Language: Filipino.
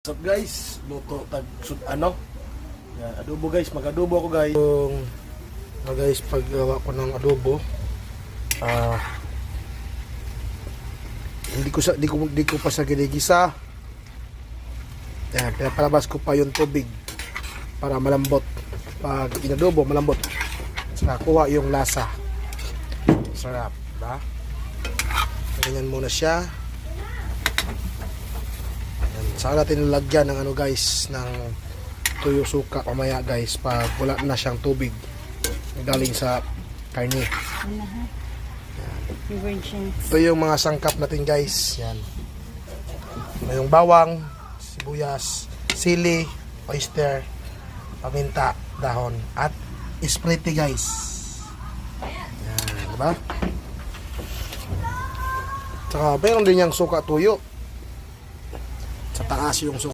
So guys, luto tag ano? Yan, adobo guys, mag-adobo ako guys. Guys, paggawa ko ng adobo, hindi ko pa sa ginigisa. Yan, pinapalabas ko pa yung tubig para malambot. Pag inadobo, malambot. Saka kuha yung lasa. Sarap, ba? Ganyan muna siya. Saka natin nilagyan ng ano guys, ng tuyo suka pamaya guys pag wala na siyang tubig galing sa karne. Ito yung mga sangkap natin guys. Yan. Yung bawang, sibuyas, sili, oyster, paminta, dahon at esprite guys. Yan, diba? Saka meron din yung suka tuyo. Sa taas yung suka.